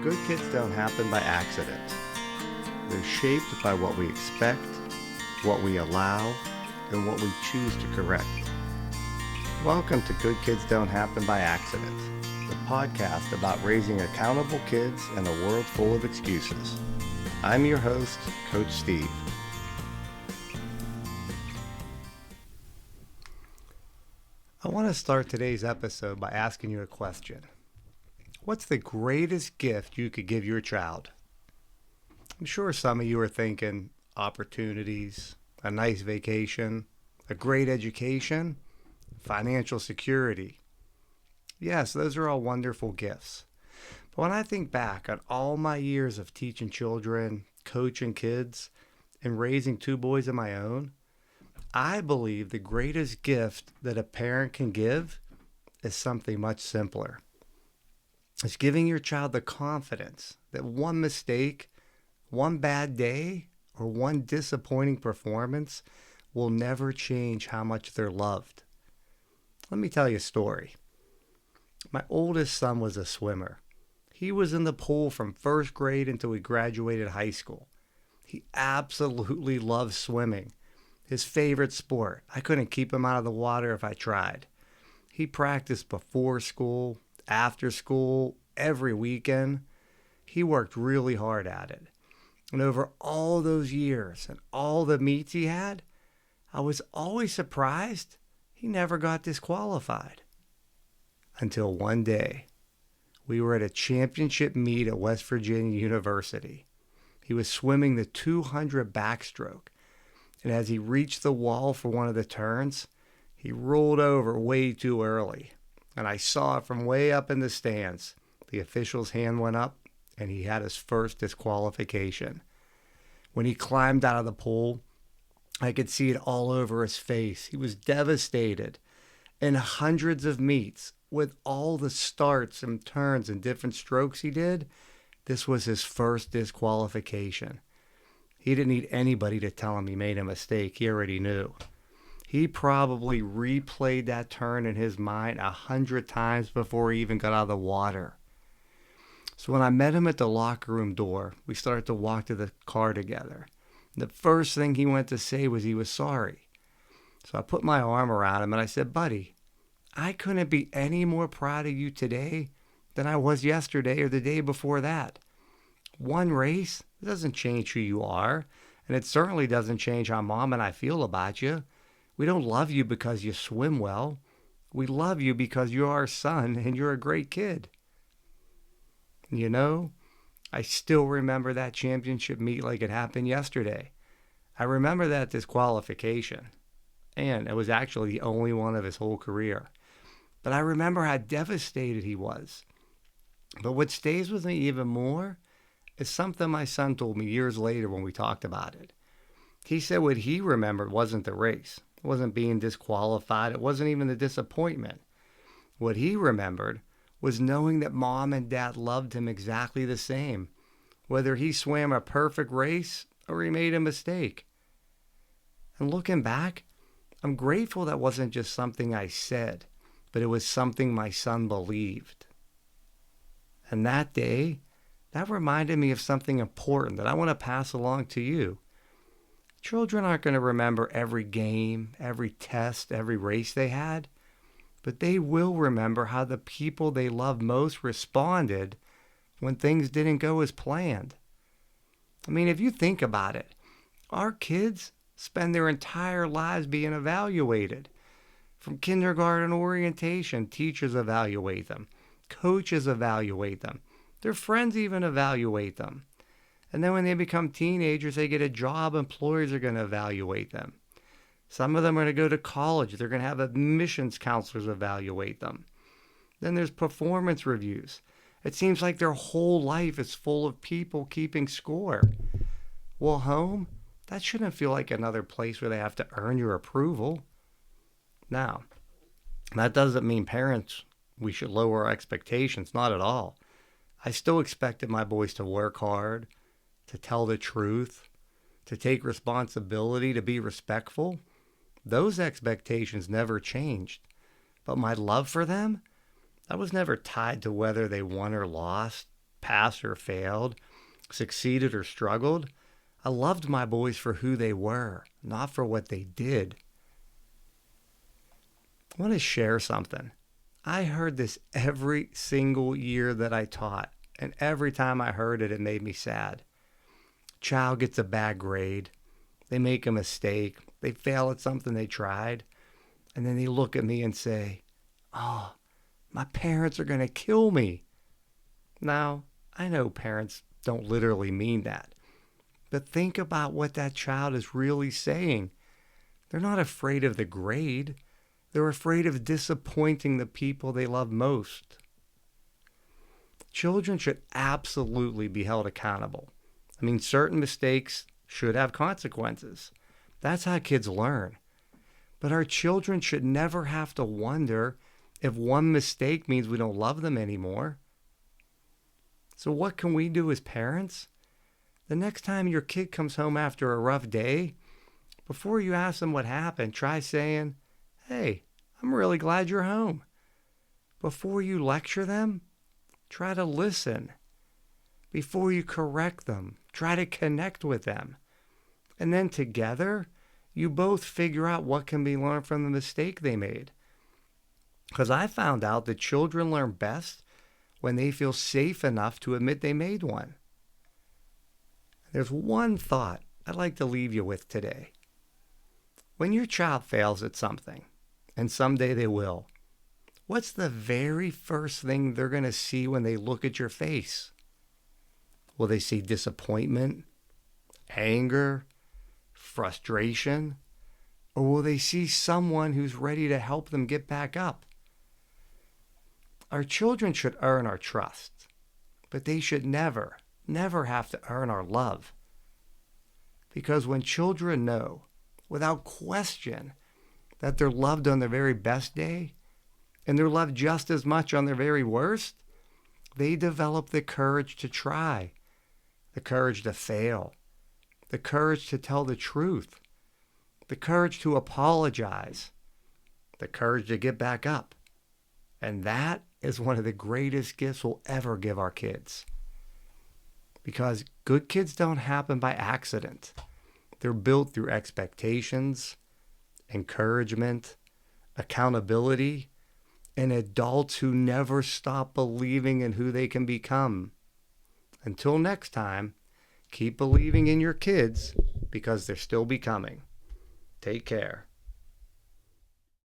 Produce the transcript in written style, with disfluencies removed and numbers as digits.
Good kids don't happen by accident. They're shaped by what we expect, what we allow, and what we choose to correct. Welcome to Good Kids Don't Happen by Accident, the podcast about raising accountable kids in a world full of excuses. I'm your host, Coach Steve. I want to start today's episode by asking you a question. What's the greatest gift you could give your child? I'm sure some of you are thinking opportunities, a nice vacation, a great education, financial security. Yes, those are all wonderful gifts. But when I think back on all my years of teaching children, coaching kids, and raising two boys of my own, I believe the greatest gift that a parent can give is something much simpler. It's giving your child the confidence that one mistake, one bad day, or one disappointing performance will never change how much they're loved. Let me tell you a story. My oldest son was a swimmer. He was in the pool from first grade until he graduated high school. He absolutely loved swimming. His favorite sport. I couldn't keep him out of the water if I tried. He practiced before school, after school, every weekend. He worked really hard at it. And over all those years and all the meets he had, I was always surprised he never got disqualified. Until one day, we were at a championship meet at West Virginia University. He was swimming the 200 backstroke. And as he reached the wall for one of the turns, he rolled over way too early. And I saw it from way up in the stands. The official's hand went up, and he had his first disqualification. When he climbed out of the pool, I could see it all over his face. He was devastated. In hundreds of meets, with all the starts and turns and different strokes he did, this was his first disqualification. He didn't need anybody to tell him he made a mistake. He already knew. He probably replayed that turn in his mind 100 times before he even got out of the water. So when I met him at the locker room door, we started to walk to the car together. The first thing he went to say was he was sorry. So I put my arm around him and I said, buddy, I couldn't be any more proud of you today than I was yesterday or the day before that. One race doesn't change who you are, and it certainly doesn't change how Mom and I feel about you. We don't love you because you swim well. We love you because you're our son and you're a great kid. You know, I still remember that championship meet like it happened yesterday. I remember that disqualification, and it was actually the only one of his whole career. But I remember how devastated he was. But what stays with me even more is something my son told me years later when we talked about it. He said what he remembered wasn't the race. It wasn't being disqualified. It wasn't even the disappointment. What he remembered was knowing that Mom and Dad loved him exactly the same, whether he swam a perfect race or he made a mistake. And looking back, I'm grateful that wasn't just something I said, but it was something my son believed. And that day, that reminded me of something important that I want to pass along to you. Children aren't going to remember every game, every test, every race they had, but they will remember how the people they love most responded when things didn't go as planned. I mean, if you think about it, our kids spend their entire lives being evaluated. From kindergarten orientation, teachers evaluate them, coaches evaluate them, their friends even evaluate them. And then when they become teenagers, they get a job, employers are going to evaluate them. Some of them are going to go to college. They're going to have admissions counselors evaluate them. Then there's performance reviews. It seems like their whole life is full of people keeping score. Well, home, that shouldn't feel like another place where they have to earn your approval. Now, that doesn't mean parents, we should lower our expectations. Not at all. I still expected my boys to work hard, to tell the truth, to take responsibility, to be respectful. Those expectations never changed. But my love for them, that was never tied to whether they won or lost, passed or failed, succeeded or struggled. I loved my boys for who they were, not for what they did. I want to share something. I heard this every single year that I taught, and every time I heard it, it made me sad. Child gets a bad grade, they make a mistake, they fail at something they tried, and then they look at me and say, "Oh, my parents are going to kill me." Now, I know parents don't literally mean that, but think about what that child is really saying. They're not afraid of the grade. They're afraid of disappointing the people they love most. Children should absolutely be held accountable. I mean, certain mistakes should have consequences. That's how kids learn. But our children should never have to wonder if one mistake means we don't love them anymore. So what can we do as parents? The next time your kid comes home after a rough day, before you ask them what happened, try saying, "Hey, I'm really glad you're home." Before you lecture them, try to listen. Before you correct them, try to connect with them. And then together, you both figure out what can be learned from the mistake they made. Because I found out that children learn best when they feel safe enough to admit they made one. There's one thought I'd like to leave you with today. When your child fails at something, and someday they will, what's the very first thing they're going to see when they look at your face? Will they see disappointment, anger, frustration? Or will they see someone who's ready to help them get back up? Our children should earn our trust, but they should never have to earn our love. Because when children know, without question, that they're loved on their very best day, and they're loved just as much on their very worst, they develop the courage to try, the courage to fail, the courage to tell the truth, the courage to apologize, the courage to get back up. And that is one of the greatest gifts we'll ever give our kids. Because good kids don't happen by accident. They're built through expectations, encouragement, accountability, and adults who never stop believing in who they can become. Until next time, keep believing in your kids because they're still becoming. Take care.